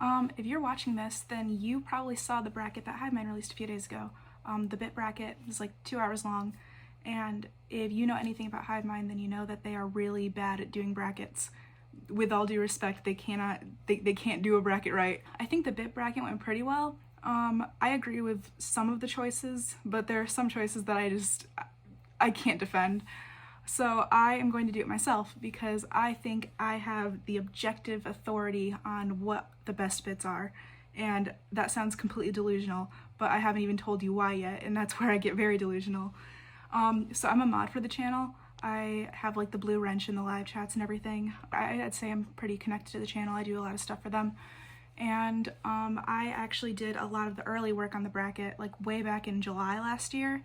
If you're watching this, then you probably saw the bracket that Hivemind released a few days ago. The bit bracket was like 2 hours long, and if you know anything about Hivemind, then you know that they are really bad at doing brackets. With all due respect, they can't do a bracket right. I think the bit bracket went pretty well. I agree with some of the choices, but there are some choices that I can't defend. So I am going to do it myself because I think I have the objective authority on what the best bits are. And that sounds completely delusional, but I haven't even told you why yet, and that's where I get very delusional. So I'm a mod for the channel. I have like the blue wrench in the live chats and everything. I'd say I'm pretty connected to the channel. I do a lot of stuff for them. And I actually did a lot of the early work on the bracket, like way back in July last year.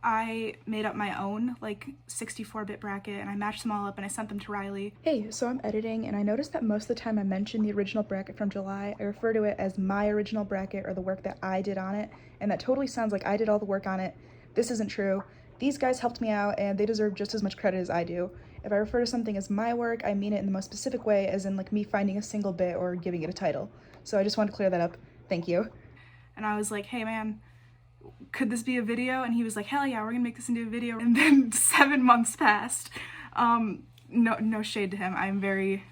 I made up my own like 64-bit bracket and I matched them all up and I sent them to Riley. Hey, so I'm editing and I noticed that most of the time I mention the original bracket from July, I refer to it as my original bracket or the work that I did on it, and that totally sounds like I did all the work on it. This isn't true. These guys helped me out and they deserve just as much credit as I do. If I refer to something as my work, I mean it in the most specific way, as in like me finding a single bit or giving it a title. So I just wanted to clear that up. Thank you. And I was like, hey man, could this be a video? And he was like, hell yeah, we're gonna make this into a video. And then 7 months passed. No shade to him. I'm very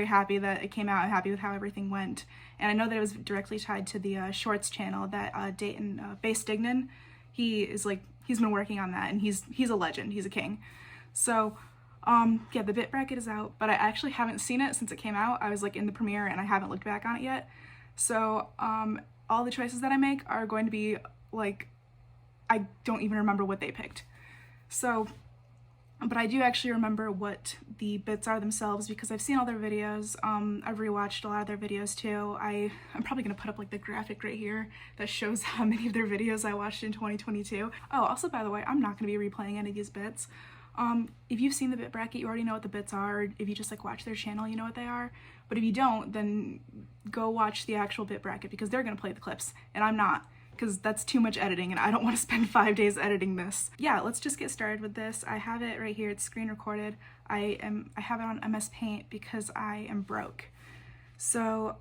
happy that it came out. I'm happy with how everything went. And I know that it was directly tied to the Shorts channel that Dayton, Base Dignan, he's been working on that and he's a legend, he's a king. So yeah, the bit bracket is out, but I actually haven't seen it since it came out. I was like in the premiere and I haven't looked back on it yet. So all the choices that I make are going to be like, I don't even remember what they picked. So, but I do actually remember what the bits are themselves because I've seen all their videos. I've rewatched a lot of their videos too. I'm probably gonna put up like the graphic right here that shows how many of their videos I watched in 2022. Oh, also by the way, I'm not gonna be replaying any of these bits. If you've seen the bit bracket, you already know what the bits are. Or if you just like watch their channel, you know what they are. But if you don't, then go watch the actual bit bracket because they're gonna play the clips and I'm not, because that's too much editing and I don't want to spend 5 days editing this. Yeah, let's just get started with this. I have it right here, it's screen recorded. I have it on MS Paint because I am broke. So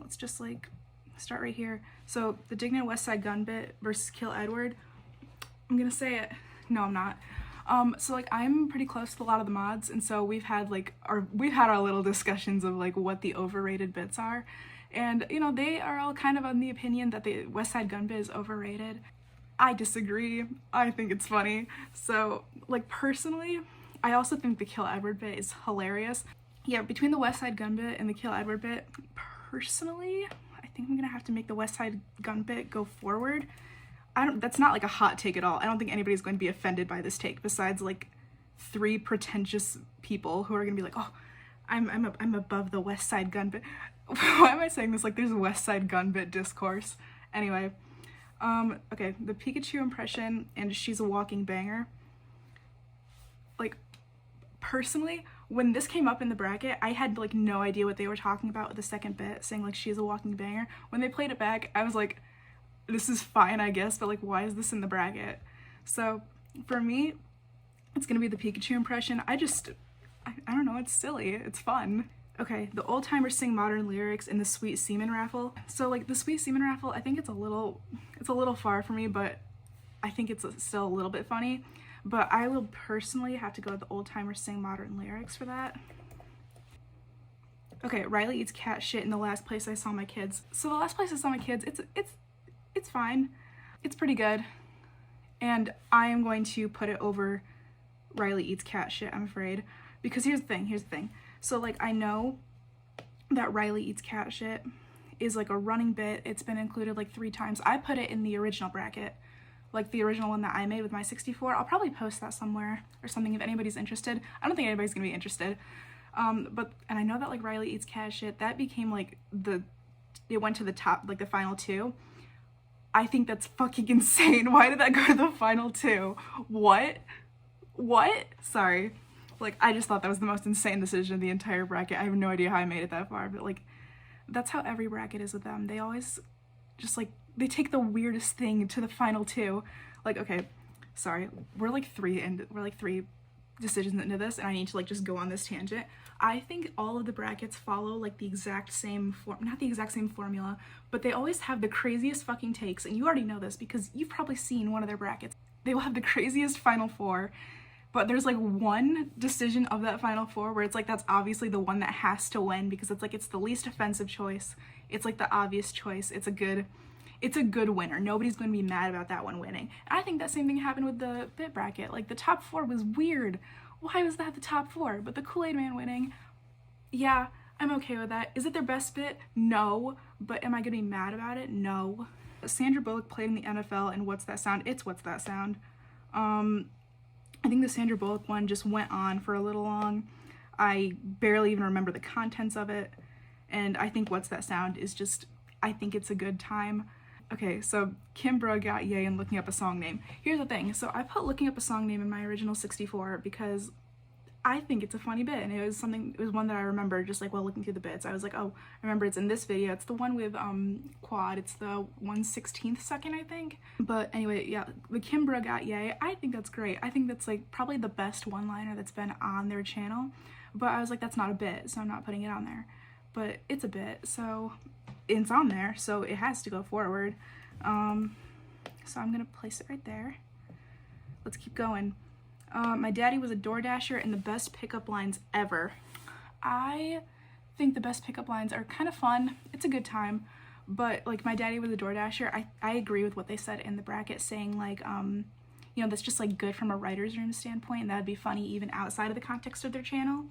let's just like start right here. So the Dignan West Side Gun bit versus Kill Edward. I'm gonna say it. No, I'm not. So like I'm pretty close to a lot of the mods, and so we've had our little discussions of like what the overrated bits are. And, you know, they are all kind of on the opinion that the West Side Gun bit is overrated. I disagree. I think it's funny. So, like, personally, I also think the Kill Edward bit is hilarious. Yeah, between the West Side Gun bit and the Kill Edward bit, personally, I think I'm gonna have to make the West Side Gun bit go forward. That's not like a hot take at all. I don't think anybody's going to be offended by this take besides, like, 3 pretentious people who are gonna be like, oh, I'm above the West Side Gun bit. Why am I saying this like there's a West Side Gun bit discourse? Anyway, okay, the Pikachu impression and She's a Walking Banger. Like, personally, when this came up in the bracket, I had like no idea what they were talking about with the second bit, saying like She's a Walking Banger. When they played it back, I was like, this is fine, I guess, but like, why is this in the bracket? So, for me, it's gonna be the Pikachu impression. I don't know, it's silly, it's fun. Okay, the Old Timers Sing Modern Lyrics in the Sweet Semen raffle. So like the Sweet Semen raffle, I think it's a little far for me, but I think it's still a little bit funny. But I will personally have to go with the Old Timers Sing Modern Lyrics for that. Okay, Riley Eats Cat Shit in The Last Place I Saw My Kids. So The Last Place I Saw My Kids, it's fine. It's pretty good. And I am going to put it over Riley Eats Cat Shit, I'm afraid. Because here's the thing. So like I know that Riley Eats Cat Shit is like a running bit. It's been included like 3 times. I put it in the original bracket, like the original one that I made with my 64. I'll probably post that somewhere or something if anybody's interested. I don't think anybody's gonna be interested. And I know that like Riley Eats Cat Shit, that became like it went to the top, like the final 2. I think that's fucking insane. Why did that go to the final 2? What? Sorry. Like, I just thought that was the most insane decision of the entire bracket. I have no idea how I made it that far, but like, that's how every bracket is with them. They always just like, they take the weirdest thing to the final 2. Like, okay, sorry, we're like 3 decisions into this and I need to like just go on this tangent. I think all of the brackets follow like the exact same not the exact same formula, but they always have the craziest fucking takes, and you already know this because you've probably seen one of their brackets. They will have the craziest final four, but there's like one decision of that final four where it's like that's obviously the one that has to win because it's like it's the least offensive choice. It's like the obvious choice. It's a good winner. Nobody's going to be mad about that one winning. And I think that same thing happened with the bit bracket. Like the top four was weird. Why was that the top four? But the Kool-Aid Man winning, yeah, I'm okay with that. Is it their best bit? No. But am I going to be mad about it? No. Sandra Bullock played in the NFL, and What's That Sound? It's What's That Sound. I think the Sandra Bullock one just went on for a little long. I barely even remember the contents of it. And I think What's That Sound is just, I think it's a good time. Okay, so Kimbra got yay in looking up a song name. Here's the thing. So I put looking up a song name in my original 64 because I think it's a funny bit, and it was one that I remember just like while looking through the bits. I was like, oh, I remember it's in this video. It's the one with Quad. It's the 1/16 second, I think. But anyway, yeah, the Kimbra got yay. I think that's great. I think that's like probably the best one-liner that's been on their channel. But I was like, that's not a bit, so I'm not putting it on there. But it's a bit, so it's on there, so it has to go forward. So I'm gonna place it right there. Let's keep going. My daddy was a DoorDasher, and the best pickup lines ever. I think the best pickup lines are kind of fun. It's a good time, but like my daddy was a DoorDasher, I agree with what they said in the bracket, saying like, you know, that's just like good from a writer's room standpoint, and that'd be funny even outside of the context of their channel.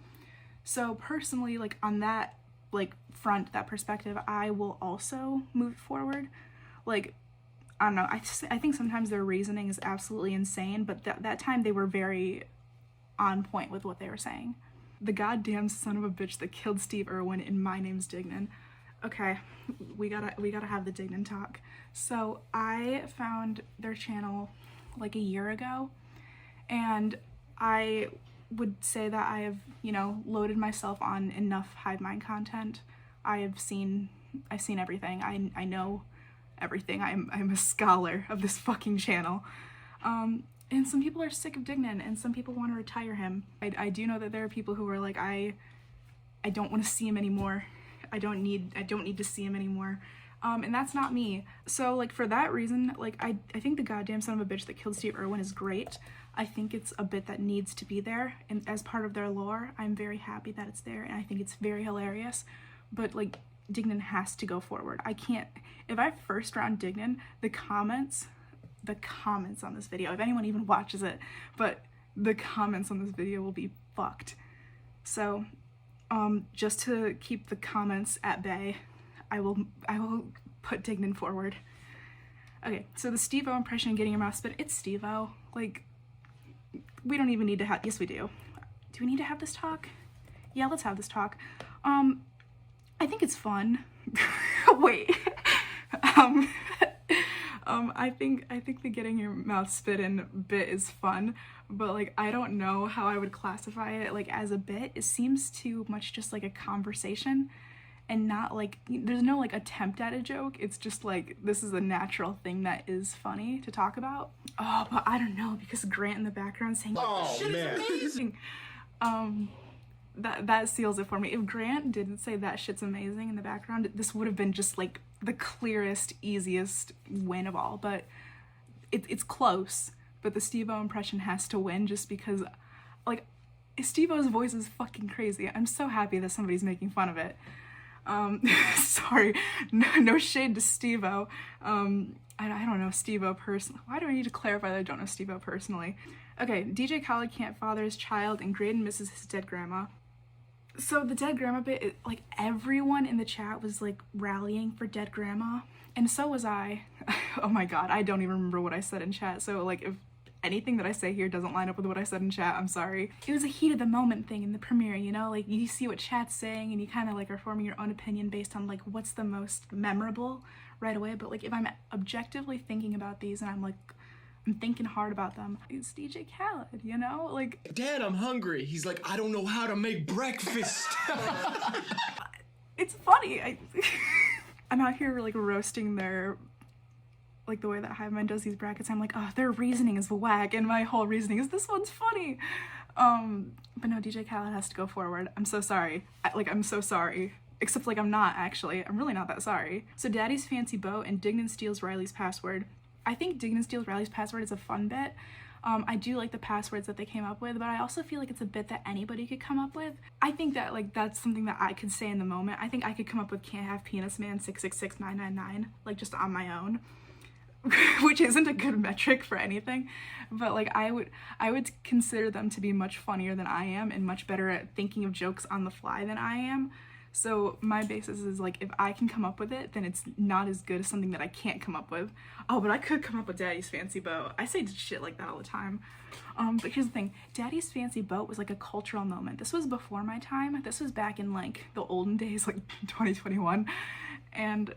So personally, like on that like front, that perspective, I will also move forward. Like, I don't know, I think sometimes their reasoning is absolutely insane, but that time they were very on point with what they were saying. The goddamn son of a bitch that killed Steve Irwin in My Name's Dignan. Okay, we gotta have the Dignan talk. So I found their channel like a year ago, and I would say that I have, you know, loaded myself on enough Hivemind content. I've seen everything. I know everything. I'm a scholar of this fucking channel. And some people are sick of Dignan, and some people want to retire him. I do know that there are people who are like, I don't want to see him anymore. I don't need to see him anymore. And that's not me. So like for that reason, like I think the goddamn son of a bitch that killed Steve Irwin is great. I think it's a bit that needs to be there, and as part of their lore, I'm very happy that it's there, and I think it's very hilarious. But like, Dignan has to go forward. I can't, if I first round Dignan, the comments on this video, if anyone even watches it, but the comments on this video will be fucked. So, just to keep the comments at bay, I will put Dignan forward. Okay, so the Steve-O impression and getting your mouth spit, it's Steve-O. Like, we don't even need to have, yes we do. Do we need to have this talk? Yeah, let's have this talk. I think it's fun. Wait. I think the getting your mouth spit in bit is fun, but like I don't know how I would classify it like as a bit. It seems too much just like a conversation, and not like, there's no like attempt at a joke. It's just like, this is a natural thing that is funny to talk about. Oh, but I don't know, because Grant in the background saying, oh man, amazing. That seals it for me. If Grant didn't say that shit's amazing in the background, this would have been just like the clearest, easiest win of all. But it's close. But the Steve-O impression has to win, just because like Steve-O's voice is fucking crazy. I'm so happy that somebody's making fun of it. Sorry, no shade to Steve-O. I don't know Steve-O personally. Why do I need to clarify that I don't know Steve-O personally? Okay, DJ Khaled can't father his child, and Graydon misses his dead grandma. So the dead grandma bit, like everyone in the chat was like rallying for dead grandma, and so was I. Oh my god, I don't even remember what I said in chat, so like if anything that I say here doesn't line up with what I said in chat, I'm sorry. It was a heat of the moment thing in the premiere, you know? Like you see what chat's saying, and you kind of like are forming your own opinion based on like what's the most memorable right away. But like if I'm objectively thinking about these and I'm thinking hard about them, it's DJ Khaled, you know? Like, Dad, I'm hungry. He's like, I don't know how to make breakfast. It's funny. I'm out here like roasting their, like the way that Hivemind does these brackets. I'm like, oh, their reasoning is whack, and my whole reasoning is this one's funny. But no, DJ Khaled has to go forward. I'm so sorry. I'm so sorry. Except, like, I'm not, actually. I'm really not that sorry. So Daddy's Fancy Boat and Dignan steals Riley's password. I think Dignan steals Riley's password is a fun bit. I do like the passwords that they came up with, but I also feel like it's a bit that anybody could come up with. I think that, like, that's something that I could say in the moment. I think I could come up with Can't Have Penis Man 666 999, like, just on my own. Which isn't a good metric for anything, but like I would consider them to be much funnier than I am and much better at thinking of jokes on the fly than I am. So my basis is like, if I can come up with it, then it's not as good as something that I can't come up with. Oh, but I could come up with Daddy's Fancy Boat. I say shit like that all the time. But here's the thing, Daddy's Fancy Boat was like a cultural moment. This was before my time. This was back in like the olden days, like 2021, and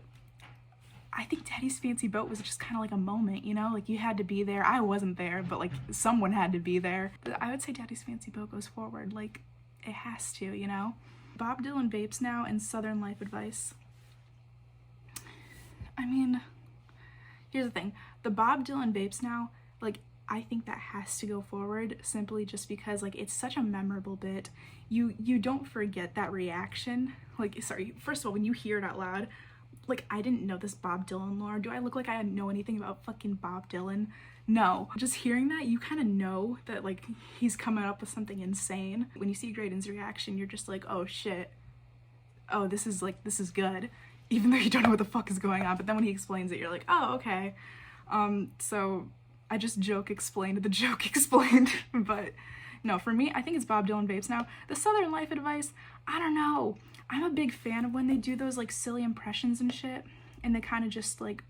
I think Daddy's Fancy Boat was just kind of like a moment, you know? Like, you had to be there. I wasn't there, but like someone had to be there. But I would say Daddy's Fancy Boat goes forward. Like, it has to, you know? Bob Dylan Vapes Now and Southern Life Advice. I mean, here's the thing. The Bob Dylan Vapes Now, like, I think that has to go forward simply just because, like, it's such a memorable bit. You don't forget that reaction. Like, sorry, first of all, when you hear it out loud, like, I didn't know this Bob Dylan lore. Do I look like I know anything about fucking Bob Dylan? No. Just hearing that, you kind of know that, like, he's coming up with something insane. When you see Graydon's reaction, you're just like, oh shit. Oh, this is good. Even though you don't know what the fuck is going on. But then when he explains it, you're like, oh, okay. So I just joke explained the joke explained. But no, for me, I think it's Bob Dylan Vapes Now. The Southern Life Advice, I don't know. I'm a big fan of when they do those like silly impressions and shit, and they kind of just like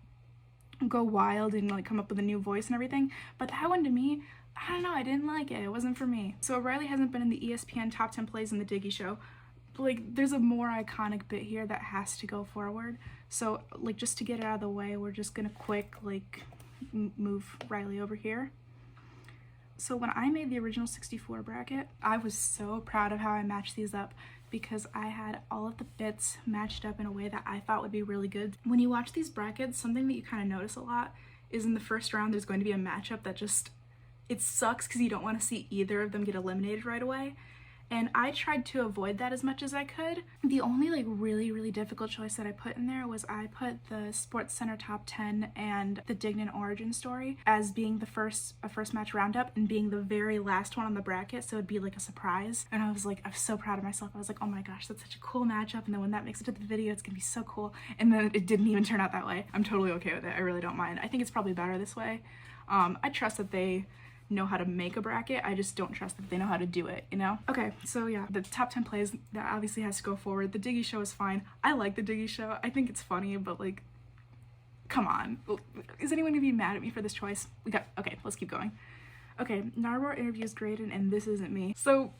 go wild and like come up with a new voice and everything. But that one to me, I don't know, I didn't like it. It wasn't for me. So Riley hasn't been in the ESPN Top 10 Plays in the Diggy Show. But, like, there's a more iconic bit here that has to go forward. So like, just to get it out of the way, we're just gonna quick like move Riley over here. So when I made the original 64 bracket, I was so proud of how I matched these up, because I had all of the bits matched up in a way that I thought would be really good. When you watch these brackets, something that you kind of notice a lot is in the first round there's going to be a matchup that just, it sucks because you don't want to see either of them get eliminated right away. And I tried to avoid that as much as I could. The only like really difficult choice that I put in there was I put the Sports Center Top 10 and the Dignan origin story as being a first match roundup and being the very last one on the bracket, so it'd be like a surprise. And I was so proud of myself. I was like, oh my gosh, that's such a cool matchup, and then when that makes it to the video, it's gonna be so cool. And then it didn't even turn out that way. I'm totally okay with it. I really don't mind. I think it's probably better this way. I trust that they know how to make a bracket. I just don't trust that they know how to do it, you know? Okay, so yeah, the top 10 plays, that obviously has to go forward. The Diggy Show is fine. I like the Diggy Show. I think it's funny, but like, come on. Is anyone gonna be mad at me for this choice? Okay, let's keep going. Okay, Narbor interviews Graydon and This Isn't Me. So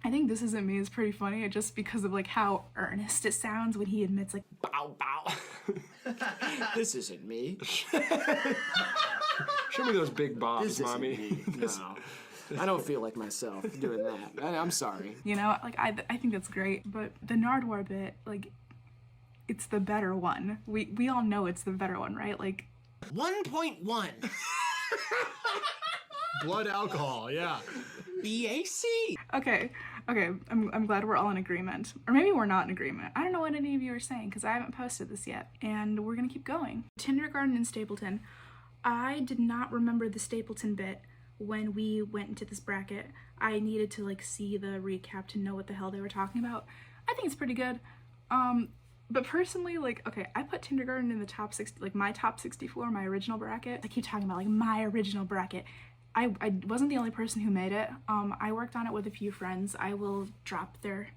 I think This Isn't Me is pretty funny just because of like how earnest it sounds when he admits like, bow bow. This isn't me. Show me those big bobs, This isn't mommy. me. No. I don't feel like myself doing that. I'm sorry. you know, like I think that's great. But the Nardwar bit, like, it's the better one. We all know it's the better one, right? Like 1.1 Blood alcohol, yeah. BAC. Okay, I'm glad we're all in agreement. Or maybe we're not in agreement. I don't know what any of you are saying because I haven't posted this yet. And we're gonna keep going. Kindergarten in Stapleton. I did not remember the Stapleton bit when we went into this bracket. I needed to like see the recap to know what the hell they were talking about. I think it's pretty good. But personally, like, okay, I put kindergarten in the top 60, like my top 64, my original bracket. I keep talking about like my original bracket. I wasn't the only person who made it. I worked on it with a few friends. I will drop their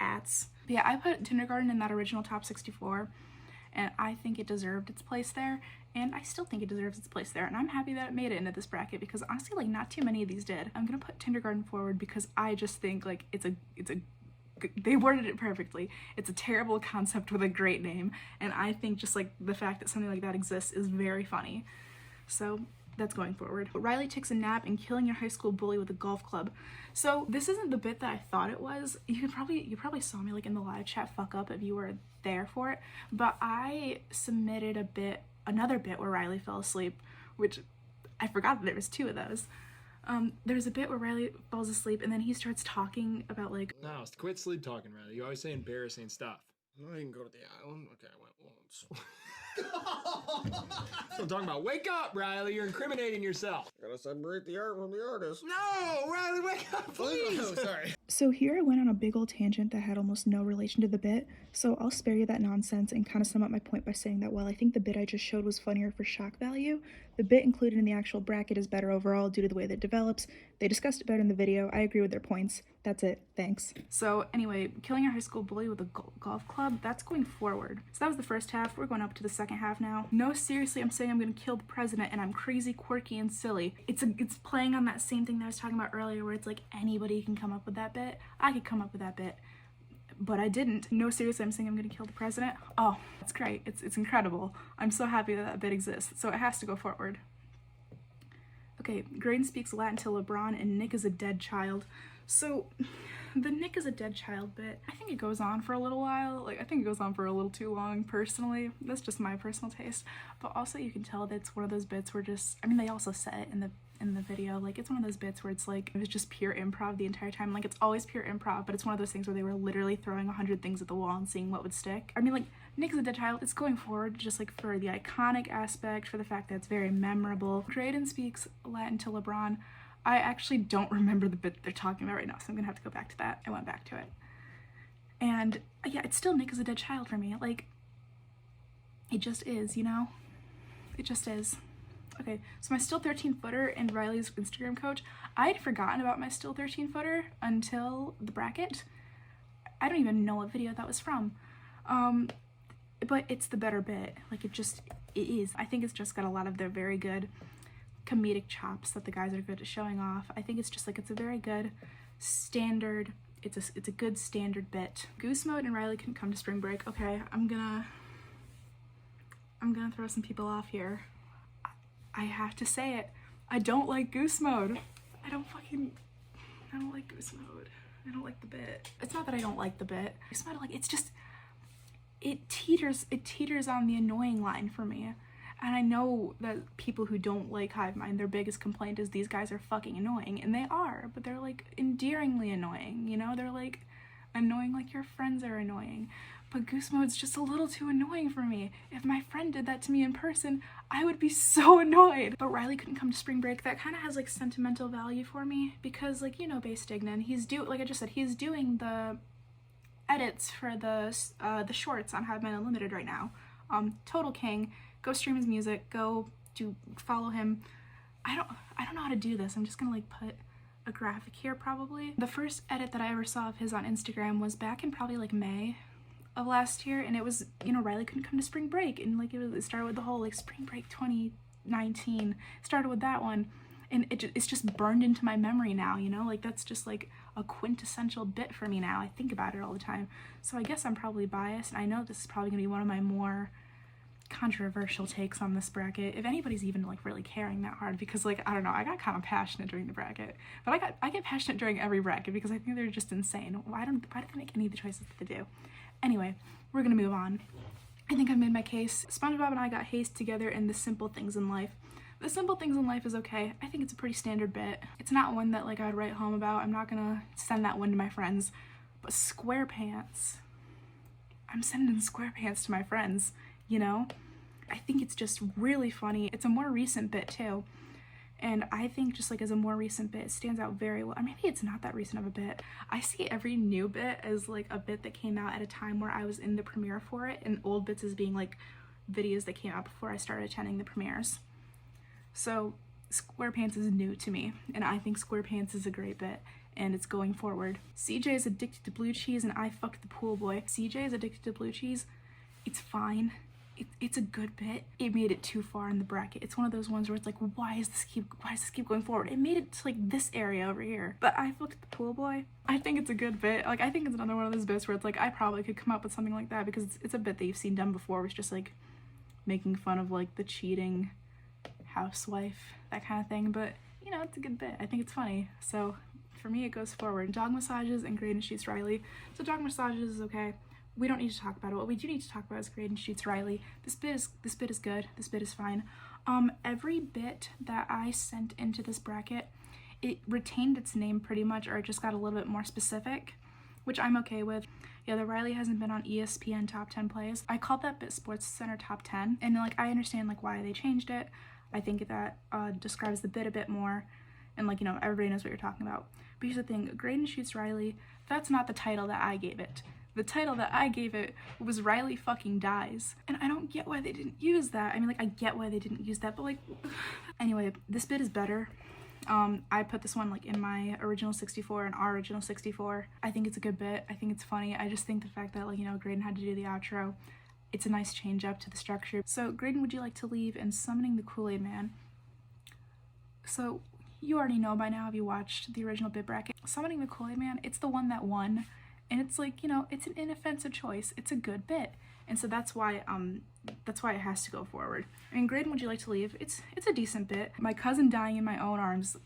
ats. But yeah, I put kindergarten in that original top 64, and I think it deserved its place there, and I still think it deserves its place there, and I'm happy that it made it into this bracket because honestly, like, not too many of these did. I'm gonna put kindergarten forward because I just think like they worded it perfectly. It's a terrible concept with a great name, and I think just like the fact that something like that exists is very funny. So that's going forward. Riley takes a nap and killing your high school bully with a golf club. So this isn't the bit that I thought it was. You probably saw me like in the live chat fuck up if you were there for it, but I submitted another bit where Riley fell asleep, which I forgot that there was two of those. There's a bit where Riley falls asleep and then he starts talking about like, No, quit sleep talking, Riley. You always say embarrassing stuff. I didn't go to the island. Okay, I went once. That's what I'm talking about. Wake up, Riley. You're incriminating yourself. Gotta separate the art from the artist. No, Riley, wake up, please. Oh, sorry. So here I went on a big old tangent that had almost no relation to the bit, so I'll spare you that nonsense and kind of sum up my point by saying that while I think the bit I just showed was funnier for shock value, the bit included in the actual bracket is better overall due to the way that it develops. They discussed it better in the video. I agree with their points. That's it. Thanks. So anyway, killing a high school bully with a golf club, that's going forward. So that was the first half. We're going up to the second half now. No, seriously, I'm saying I'm gonna kill the president and I'm crazy, quirky, and silly. It's playing on that same thing that I was talking about earlier where it's like anybody can come up with that bit. I could come up with that bit, but I didn't. No, seriously, I'm saying I'm gonna kill the president. Oh, it's great. It's incredible. I'm so happy that that bit exists. So it has to go forward. Okay, Graydon speaks Latin to LeBron and Nick is a dead child. So the Nick is a dead child bit, I think it goes on for a little while. Like, I think it goes on for a little too long, personally. That's just my personal taste. But also you can tell that it's one of those bits where just, I mean, they also said it in the video, like, it's one of those bits where it's like, it was just pure improv the entire time. Like, it's always pure improv, but it's one of those things where they were literally throwing 100 things at the wall and seeing what would stick. I mean, like, Nick is a dead child, it's going forward just like for the iconic aspect, for the fact that it's very memorable. Graydon speaks Latin to LeBron. I actually don't remember the bit they're talking about right now, so I'm gonna have to go back to that. I went back to it. And yeah, it's still Nick is a dead child for me. Like, it just is, you know? It just is. Okay, so my still 13-footer and Riley's Instagram coach, I had forgotten about my still 13-footer until the bracket. I don't even know what video that was from. But it's the better bit. Like, it is. I think it's just got a lot of their very good comedic chops that the guys are good at showing off. I think it's just like, it's a very good standard, it's a good standard bit. Goose Mode and Riley couldn't come to spring break. Okay, I'm gonna throw some people off here. I have to say it. I don't like Goose Mode. I don't like Goose Mode. I don't like the bit. It's not that I don't like the bit. Goose Mode, like, it's just, it teeters on the annoying line for me. And I know that people who don't like Hivemind, their biggest complaint is these guys are fucking annoying, and they are, but they're like endearingly annoying, you know? They're like annoying like your friends are annoying. But Goose Mode's just a little too annoying for me. If my friend did that to me in person, I would be so annoyed. But Riley couldn't come to spring break. That kind of has like sentimental value for me because, like, you know, Bay Stignan, like I just said, he's doing the edits for the shorts on Hivemind Unlimited right now. Total king. Go stream his music, follow him. I don't know how to do this. I'm just gonna like put a graphic here probably. The first edit that I ever saw of his on Instagram was back in probably like May of last year, and it was, you know, Riley couldn't come to spring break, and like it started with the whole like spring break 2019, started with that one, and it's just burned into my memory now, you know, like that's just like a quintessential bit for me now. I think about it all the time. So I guess I'm probably biased, and I know this is probably gonna be one of my more controversial takes on this bracket, if anybody's even like really caring that hard, because like, I don't know, I got kind of passionate during the bracket, but I get passionate during every bracket because I think they're just insane. Why do they make any of the choices that they do? Anyway, we're gonna move on. I think I've made my case. SpongeBob and I got hazed together in The Simple Things in Life. The Simple Things in Life is okay. I think it's a pretty standard bit. It's not one that like I would write home about. I'm not gonna send that one to my friends. But SquarePants, I'm sending SquarePants to my friends, you know? I think it's just really funny. It's a more recent bit too. And I think just like as a more recent bit, it stands out very well. Or maybe it's not that recent of a bit. I see every new bit as like a bit that came out at a time where I was in the premiere for it, and old bits as being like videos that came out before I started attending the premieres. So SquarePants is new to me, and I think SquarePants is a great bit, and it's going forward. CJ is addicted to blue cheese and I fucked the pool boy. CJ is addicted to blue cheese. It's fine. It's a good bit. It made it too far in the bracket. It's one of those ones where it's like, why does this keep going forward? It made it to like this area over here. But I fucked the pool boy. I think it's a good bit. Like, I think it's another one of those bits where it's like, I probably could come up with something like that because it's a bit that you've seen done before. It's just like making fun of like the cheating housewife, that kind of thing. But you know, it's a good bit. I think it's funny. So for me, it goes forward. Dog massages and Graydon shoots Riley. So dog massages is okay. We don't need to talk about it. What we do need to talk about is Graydon shoots Riley. This bit is good. This bit is fine. Every bit that I sent into this bracket It retained its name pretty much, or it just got a little bit more specific, which I'm okay with. Yeah, the Riley hasn't been on ESPN top 10 plays. I called that bit Sports Center top 10, and like I understand like why they changed it. I think that describes the bit a bit more, and like, you know, everybody knows what you're talking about. But here's the thing, Graydon Shoots Riley, that's not the title that I gave it. The title that I gave it was Riley fucking dies. And I don't get why they didn't use that. I mean, like, I get why they didn't use that, but like, anyway, this bit is better. I put this one like in my original 64 and our original 64. I think it's a good bit. I think it's funny. I just think the fact that, like, you know, Graydon had to do the outro, it's a nice change up to the structure. So Graydon, would you like to leave and summoning the Kool-Aid Man? So you already know by now if you watched the original bit bracket. Summoning the Kool-Aid Man, it's the one that won. And it's like, you know, it's an inoffensive choice. It's a good bit. And so that's why it has to go forward. I mean, Graydon, would you like to leave? It's a decent bit. My cousin dying in my own arms,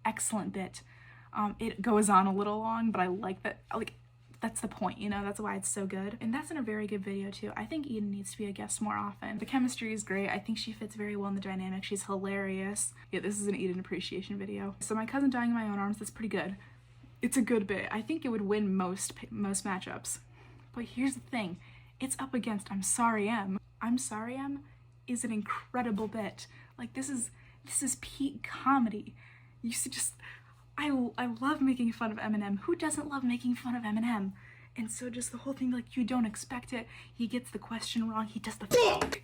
excellent bit. It goes on a little long, but I like that. Like, that's the point, you know, that's why it's so good. And that's in a very good video too. I think Eden needs to be a guest more often. The chemistry is great. I think she fits very well in the dynamic. She's hilarious. Yeah, this is an Eden appreciation video. So my cousin dying in my own arms, that's pretty good. It's a good bit. I think it would win most matchups. But here's the thing. It's up against I'm Sorry Em. I'm Sorry Em is an incredible bit. Like, this is peak comedy. You should just, I love making fun of Eminem. Who doesn't love making fun of Eminem? And so just the whole thing, like, you don't expect it. He gets the question wrong. He does the fuck.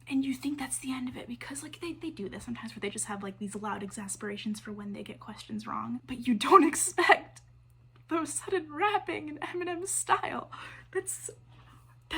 And you think that's the end of it because, like, they do this sometimes where they just have, like, these loud exasperations for when they get questions wrong. But you don't expect those sudden rapping in Eminem's style. That's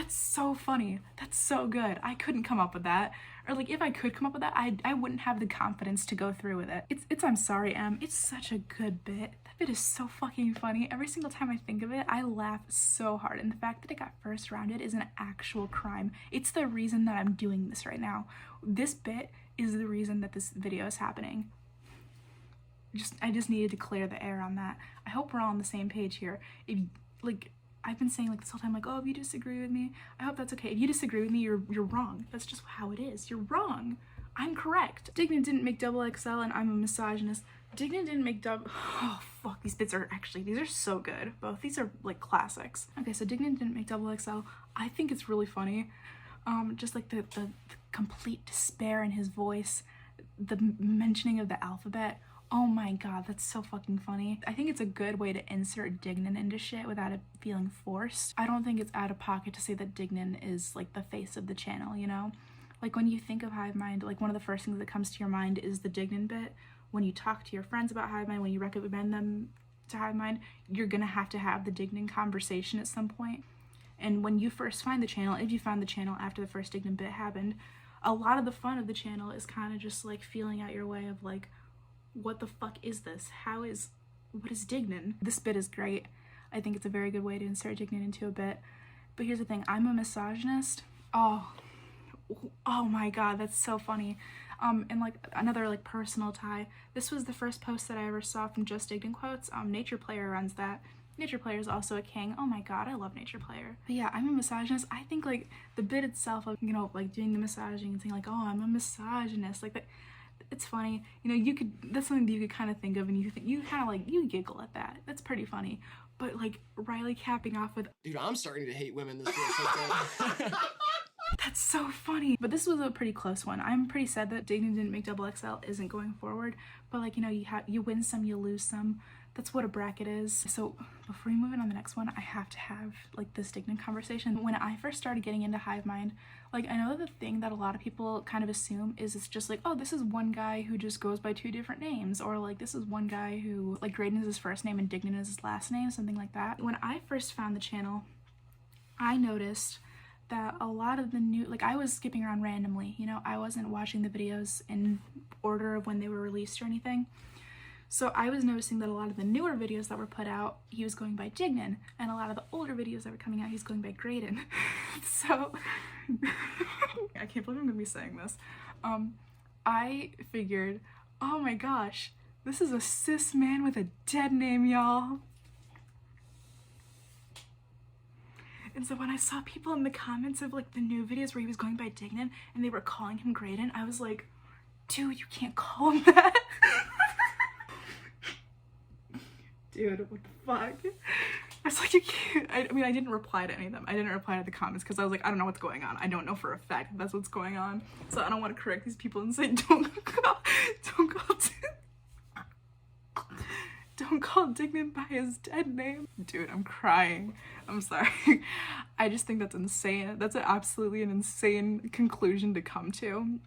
so funny. That's so good. I couldn't come up with that. Or, like, if I could come up with that, I wouldn't have the confidence to go through with it. It's I'm Sorry Em. It's such a good bit. That bit is so fucking funny. Every single time I think of it, I laugh so hard. And the fact that it got first rounded is an actual crime. It's the reason that I'm doing this right now. This bit is the reason that this video is happening. I just needed to clear the air on that. I hope we're all on the same page here. If, like, I've been saying, like, this whole time, like, oh, if you disagree with me, I hope that's okay. If you disagree with me, you're wrong. That's just how it is. You're wrong. I'm correct. Dignan didn't make XXL and I'm a misogynist. Dignan didn't make oh, fuck, these bits are actually, these are so good. Both these are, like, classics. Okay, so Dignan didn't make XXL. I think it's really funny. Just, like, the complete despair in his voice, the mentioning of the alphabet. Oh my god, that's so fucking funny. I think it's a good way to insert Dignan into shit without it feeling forced. I don't think it's out of pocket to say that Dignan is, like, the face of the channel, you know? Like, when you think of Hivemind, like, one of the first things that comes to your mind is the Dignan bit. When you talk to your friends about Hivemind, when you recommend them to Hivemind, you're gonna have to have the Dignan conversation at some point. And when you first find the channel, if you found the channel after the first Dignan bit happened, a lot of the fun of the channel is kind of just, like, feeling out your way of, like, what the fuck is this? What is Dignan? This bit is great. I think it's a very good way to insert Dignan into a bit. But here's the thing, I'm a misogynist. Oh my god, that's so funny. And, like, another, like, personal tie. This was the first post that I ever saw from Just Dignan Quotes. Nature Player runs that. Nature Player is also a king. Oh my god, I love Nature Player. But yeah, I'm a misogynist. I think, like, the bit itself of, you know, like, doing the massaging and saying, like, oh, I'm a misogynist, like, that, it's funny, you know, that's something that you could kind of think of and you kind of, like, you giggle at that. That's pretty funny. But, like, Riley capping off with, Dude, I'm starting to hate women this way. that's so funny. But this was a pretty close one. I'm pretty sad that Dignan didn't make XXL isn't going forward. But, like, you know, you win some, you lose some. That's what a bracket is. So before we move in on the next one, I have to have, like, this Dignan conversation. When I first started getting into Hivemind, like, I know the thing that a lot of people kind of assume is it's just like, oh, this is one guy who just goes by 2 different names, or, like, this is one guy who, like, Graydon is his first name and Dignan is his last name, something like that. When I first found the channel, I noticed that a lot of the new, like, I was skipping around randomly, you know, I wasn't watching the videos in order of when they were released or anything. So I was noticing that a lot of the newer videos that were put out, he was going by Dignan, and a lot of the older videos that were coming out, he's going by Graydon. So, I can't believe I'm gonna be saying this. I figured, oh my gosh, this is a cis man with a dead name, y'all. And so when I saw people in the comments of, like, the new videos where he was going by Dignan and they were calling him Graydon, I was like, Dude, you can't call him that. Dude, what the fuck? I was like, you can't. I mean, I didn't reply to any of them. I didn't reply to the comments because I was like, I don't know what's going on. I don't know for a fact that that's what's going on. So I don't want to correct these people and say, don't call Dignan by his dead name. Dude, I'm crying. I'm sorry. I just think that's insane. That's absolutely an insane conclusion to come to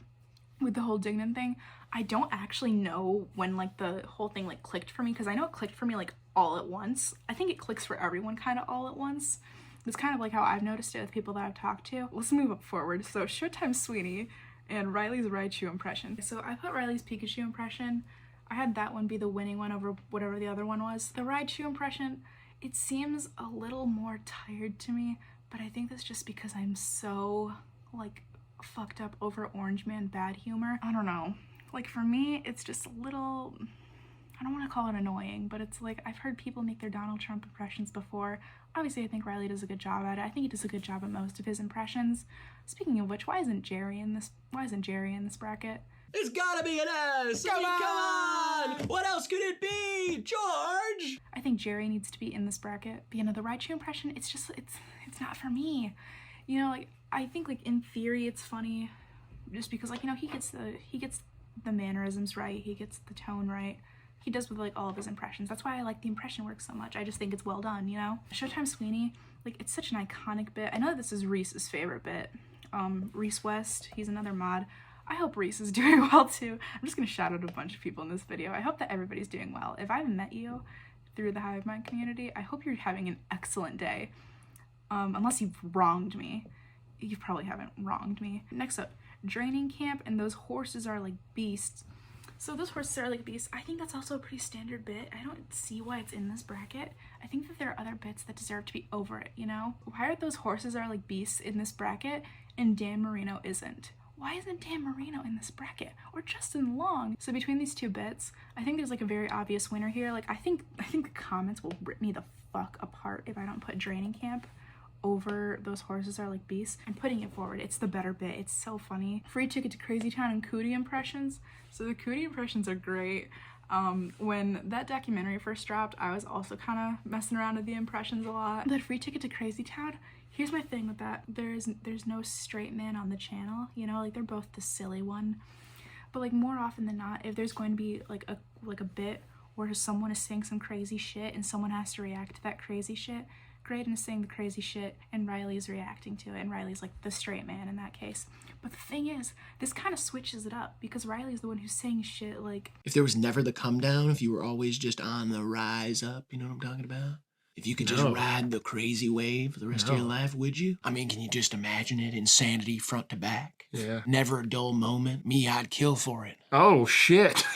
with the whole Dignan thing. I don't actually know when like the whole thing like clicked for me, because I know it clicked for me like all at once. I think it clicks for everyone kind of all at once. It's kind of like how I've noticed it with people that I've talked to. Let's move up forward. So Showtime Sweeney and Riley's Raichu impression. So I put Riley's Pikachu impression. I had that one be the winning one over whatever the other one was. The Raichu impression, it seems a little more tired to me, but I think that's just because I'm so like fucked up over Orange Man bad humor. I don't know. Like for me, it's just a little, I don't want to call it annoying, but it's like I've heard people make their Donald Trump impressions before. Obviously, I think Riley does a good job at it. I think he does a good job at most of his impressions. Speaking of which, why isn't Jerry in this bracket? It's gotta be an S! Come on! What else could it be? George! I think Jerry needs to be in this bracket. But you know, the Raichu impression, it's just, it's not for me. You know, like, I think like in theory it's funny just because like, you know, he gets the mannerisms right, he gets the tone right. He does with like all of his impressions. That's why I like the impression work so much. I just think it's well done, you know? Showtime Sweeney, like it's such an iconic bit. I know this is Reese's favorite bit. Reese West, he's another mod. I hope Reese is doing well too. I'm just gonna shout out a bunch of people in this video. I hope that everybody's doing well. If I've met you through the Hivemind community, I hope you're having an excellent day. Unless you've wronged me. You probably haven't wronged me. Next up, Draining Camp, and those horses are like beasts. So those horses are like beasts. I think that's also a pretty standard bit. I don't see why it's in this bracket. I think that there are other bits that deserve to be over it, you know? Why are those horses are like beasts in this bracket and Dan Marino isn't? Why isn't Dan Marino in this bracket? Or Justin Long? So between these two bits, I think there's like a very obvious winner here. Like I think the comments will rip me the fuck apart if I don't put Draining Camp over those horses are like beasts. I'm putting it forward. It's the better bit. It's so funny. Free Ticket to Crazy Town and Cootie impressions. So the Cootie impressions are great. When that documentary first dropped, I was also kind of messing around with the impressions a lot. But Free Ticket to Crazy Town, here's my thing with that. There's no straight man on the channel, you know, like they're both the silly one. But like more often than not, if there's going to be like a bit where someone is saying some crazy shit and someone has to react to that crazy shit, Graydon is saying the crazy shit and Riley's reacting to it, and Riley's like the straight man in that case. But the thing is, this kind of switches it up because Riley's the one who's saying shit like, If there was never the come down, if you were always just on the rise up, you know what I'm talking about? If you could just ride the crazy wave for the rest of your life, would you? I mean, can you just imagine it? Insanity front to back. Yeah. Never a dull moment. Me, I'd kill for it. Oh, shit.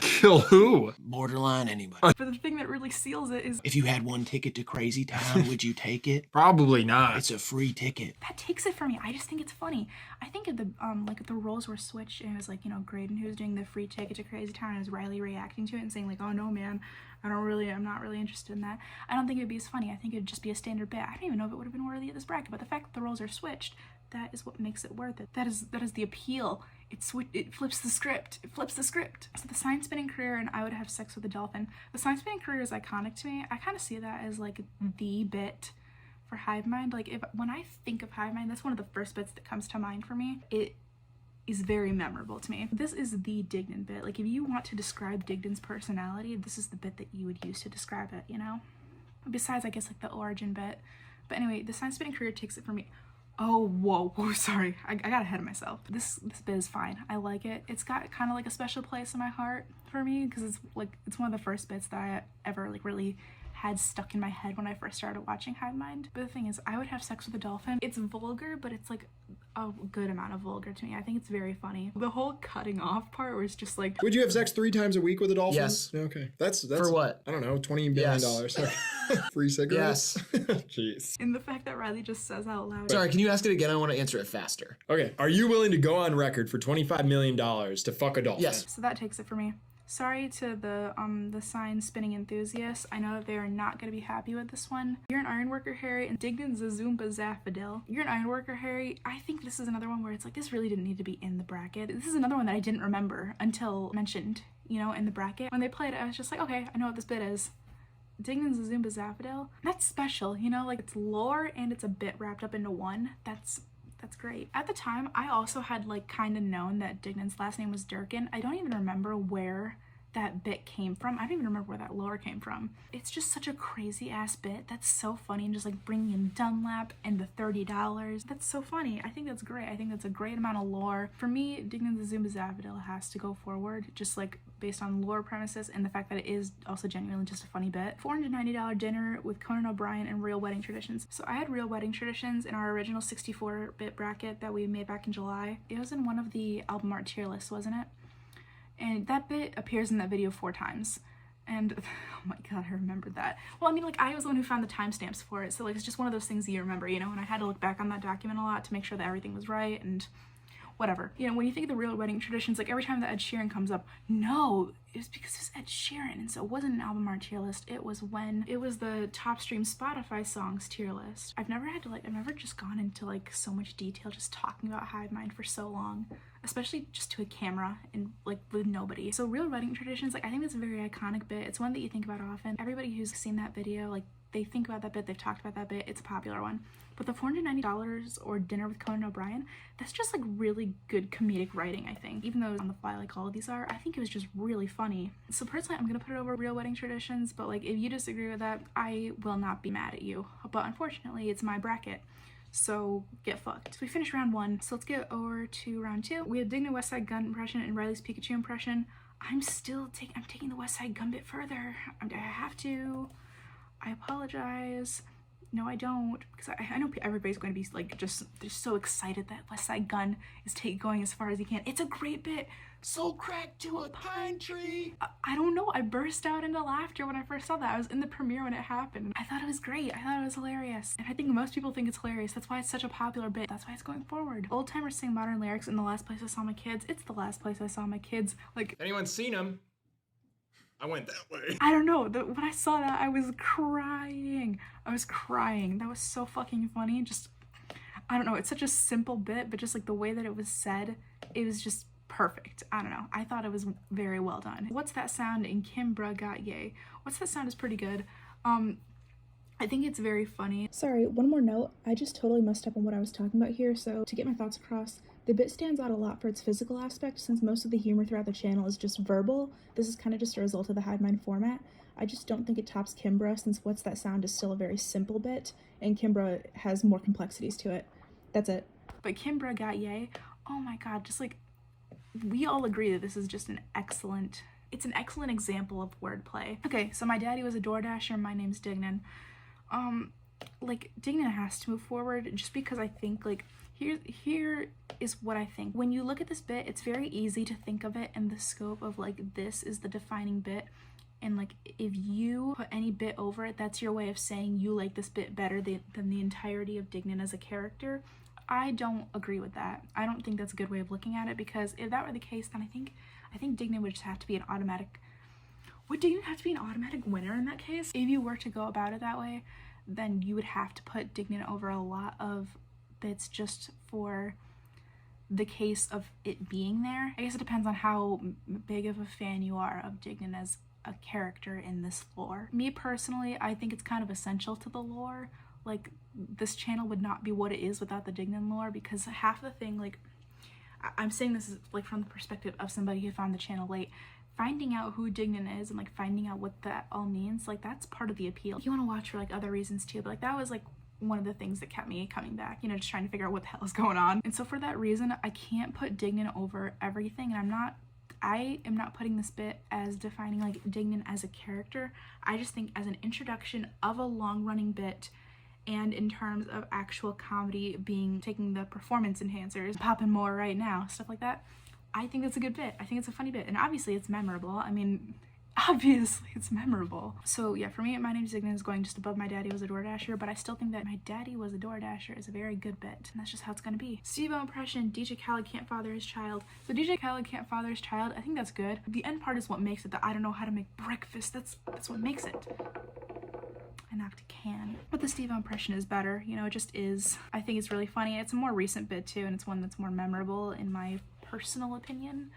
Kill who? Borderline anybody. but the thing that really seals it is If you had one ticket to Crazy Town, would you take it? Probably not. It's a free ticket. that takes it for me. I just think it's funny. I think if the roles were switched and it was like, you know, Graydon who was doing the Free Ticket to Crazy Town and it was Riley reacting to it and saying like, oh no man, I'm not really interested in that. I don't think it'd be as funny. I think it'd just be a standard bit. I don't even know if it would have been worthy of this bracket, but the fact that the roles are switched, that is what makes it worth it. That is the appeal. It flips the script. It flips the script. So the sign spinning career and I Would Have Sex with a Dolphin. The sign spinning career is iconic to me. I kind of see that as like the bit for Hivemind. Like when I think of Hivemind, that's one of the first bits that comes to mind for me. It is very memorable to me. This is the Dignan bit. Like if you want to describe Dignan's personality, this is the bit that you would use to describe it, you know? Besides, I guess, like the origin bit. But anyway, the sign spinning career takes it for me. Oh, whoa, sorry. I got ahead of myself. This bit is fine. I like it. It's got kind of like a special place in my heart for me because it's one of the first bits that I ever like really had stuck in my head when I first started watching Hivemind. But the thing is, I Would Have Sex with a Dolphin. It's vulgar, but it's like a good amount of vulgar to me. I think it's very funny. The whole cutting off part where it's just like, Would you have sex 3 times a week with a dolphin? Yes. Okay. That's For what? I don't know, $20 billion. Yes. Free cigarettes? Yes. Jeez. and the fact that Riley just says out loud. Sorry, can you ask it again? I want to answer it faster. Okay. Are you willing to go on record for $25 million to fuck a dolphin? Yes. So that takes it for me. Sorry to the sign spinning enthusiasts. I know that they are not going to be happy with this one. You're an Ironworker Harry and Dignan Zazumba Zaffadil. You're an Ironworker Harry. I think this is another one where it's like, this really didn't need to be in the bracket. This is another one that I didn't remember until mentioned, you know, in the bracket. When they played it, I was just like, okay, I know what this bit is. Dignan Zazumba Zaffadil. That's special, you know, like it's lore and it's a bit wrapped up into one. That's great. At the time, I also had like kind of known that Dignan's last name was Durkin. I don't even remember where that bit came from. I don't even remember where that lore came from. It's just such a crazy ass bit. That's so funny, and just like bringing in Dunlap and the $30. That's so funny. I think that's great. I think that's a great amount of lore. For me, Dignan the Zumba Zavadil has to go forward, just like based on lore premises and the fact that it is also genuinely just a funny bit. $490 dinner with Conan O'Brien and Real Wedding Traditions. So I had Real Wedding Traditions in our original 64-bit bracket that we made back in July. It was in one of the album art tier lists, wasn't it? And that bit appears in that video 4 times. And oh my god, I remembered that. Well, I mean, like, I was the one who found the timestamps for it, so like it's just one of those things that you remember, you know, and I had to look back on that document a lot to make sure that everything was right and whatever. You know, when you think of the Real Wedding Traditions, like every time that Ed Sheeran comes up, no, it was because it was Ed Sheeran, and so it wasn't an album art tier list. It was when it was the top stream Spotify songs tier list. I've never just gone into like so much detail just talking about Hivemind for so long, especially just to a camera and like with nobody. So Real Wedding Traditions, like I think it's a very iconic bit. It's one that you think about often. Everybody who's seen that video, like they think about that bit, they've talked about that bit, it's a popular one. But the $490 or Dinner with Conan O'Brien, that's just like really good comedic writing, I think. Even though on the fly like all of these are, I think it was just really funny. So personally, I'm gonna put it over Real Wedding Traditions, but like if you disagree with that, I will not be mad at you. But unfortunately, it's my bracket, so get fucked. So we finished round 1, so let's get over to round 2. We have Dignan West Side Gun impression and Riley's Pikachu impression. I'm taking the West Side Gun bit further. I have to. I apologize. No, I don't, because I know everybody's going to be like just they're so excited that West Side Gun is going as far as he can. It's a great bit. So cracked to a pine tree. I don't know. I burst out into laughter when I first saw that. I was in the premiere when it happened. I thought it was great. I thought it was hilarious. And I think most people think it's hilarious. That's why it's such a popular bit. That's why it's going forward. Old timers sing modern lyrics in The Last Place I Saw My Kids. It's the last place I saw my kids. Like, Anyone seen him? I went that way. I don't know. When I saw that, I was crying. I was crying. That was so fucking funny. Just, I don't know. It's such a simple bit, but just like the way that it was said, it was just perfect. I don't know. I thought it was very well done. What's That Sound in Kimbra Got Yay? What's That Sound is pretty good. I think it's very funny. Sorry, one more note. I just totally messed up on what I was talking about here, so to get my thoughts across, the bit stands out a lot for its physical aspect. Since most of the humor throughout the channel is just verbal, this is kind of just a result of the Hivemind format. I just don't think it tops Kimbra, since What's That Sound is still a very simple bit, and Kimbra has more complexities to it. That's it. But Kimbra Got Yay, oh my god, just like, we all agree that this is just it's an excellent example of wordplay. Okay, so my daddy was a DoorDasher, my name's Dignan. Like, Dignan has to move forward just because I think, like, here is what I think. When you look at this bit, it's very easy to think of it in the scope of, like, this is the defining bit. And, like, if you put any bit over it, that's your way of saying you like this bit better than the entirety of Dignan as a character. I don't agree with that. I don't think that's a good way of looking at it, because if that were the case, then I think Dignan would just have to be an automatic... Would Dignan have to be an automatic winner in that case? If you were to go about it that way, then you would have to put Dignan over a lot of bits just for the case of it being there. I guess it depends on how big of a fan you are of Dignan as a character in this lore. Me personally, I think it's kind of essential to the lore. Like, this channel would not be what it is without the Dignan lore, because half the thing, like, I'm saying this is like from the perspective of somebody who found the channel late. Finding out who Dignan is and like finding out what that all means, like that's part of the appeal. You want to watch for like other reasons too, but like that was like one of the things that kept me coming back, you know, just trying to figure out what the hell is going on. And so for that reason, I can't put Dignan over everything, and I am not putting this bit as defining like Dignan as a character. I just think as an introduction of a long-running bit, and in terms of actual comedy taking the performance enhancers, popping more right now, stuff like that, I think that's a good bit. I think it's a funny bit, and obviously it's memorable. I mean, Obviously, it's memorable. So yeah, for me, My Name is Ignan is going just above My Daddy Was a DoorDasher, but I still think that My Daddy Was a DoorDasher is a very good bit, and that's just how it's gonna be. Steve-O impression, DJ Khaled can't father his child. So DJ Khaled can't father his child, I think that's good. The end part is what makes it, that I don't know how to make breakfast. That's what makes it. I knocked a can. But the Steve-O impression is better, you know, it just is. I think it's really funny. It's a more recent bit too, and it's one that's more memorable in my personal opinion.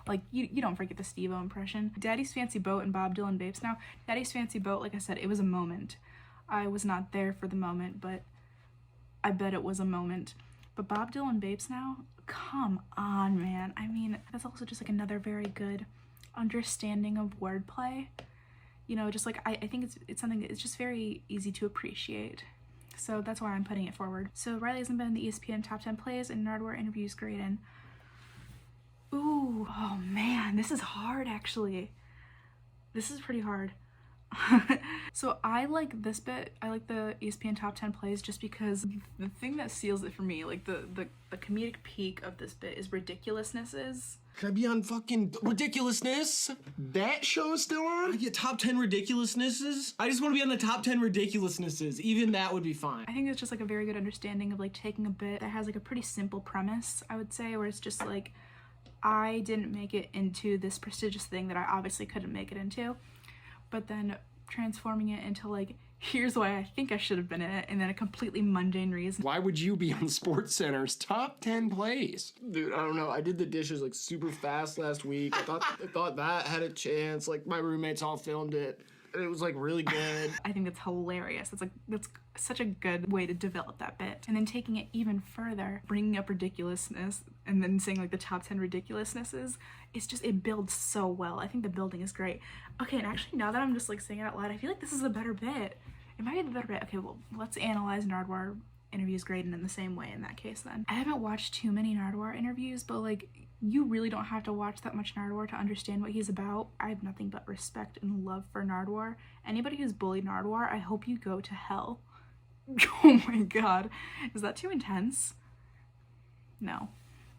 Like, you don't forget the Steve-O impression. Daddy's Fancy Boat and Bob Dylan Babes Now. Daddy's Fancy Boat, like I said, it was a moment. I was not there for the moment, but I bet it was a moment. But Bob Dylan Babes Now, come on, man. I mean, that's also just like another very good understanding of wordplay. You know, just like, I think it's something that it's just very easy to appreciate. So that's why I'm putting it forward. So Riley hasn't been in the ESPN Top 10 Plays and Nardwuar interviews Graydon. Ooh, oh man, this is hard actually. This is pretty hard. So I like this bit. I like the ESPN Top 10 Plays just because the thing that seals it for me, like the comedic peak of this bit is ridiculousnesses. Can I be on fucking ridiculousness? That show's still on? I get top 10 ridiculousnesses? I just want to be on the top 10 ridiculousnesses. Even that would be fine. I think it's just like a very good understanding of like taking a bit that has like a pretty simple premise, I would say, where it's just like, I didn't make it into this prestigious thing that I obviously couldn't make it into, but then transforming it into like, here's why I think I should have been in it, and then a completely mundane reason. Why would you be on SportsCenter's top 10 plays? Dude, I don't know. I did the dishes like super fast last week. I thought that had a chance. Like my roommates all filmed it. And it was like really good. I think that's hilarious. That's such a good way to develop that bit. And then taking it even further, bringing up ridiculousness, and then saying like the top 10 ridiculousnesses, it builds so well. I think the building is great. Okay, and actually now that I'm just like saying it out loud, I feel like this is a better bit. It might be the better bit. Okay, well, let's analyze Nardwuar interviews Graydon in the same way in that case then. I haven't watched too many Nardwuar interviews, but like, you really don't have to watch that much Nardwuar to understand what he's about. I have nothing but respect and love for Nardwuar. Anybody who's bullied Nardwuar, I hope you go to hell. Oh my god. Is that too intense? No.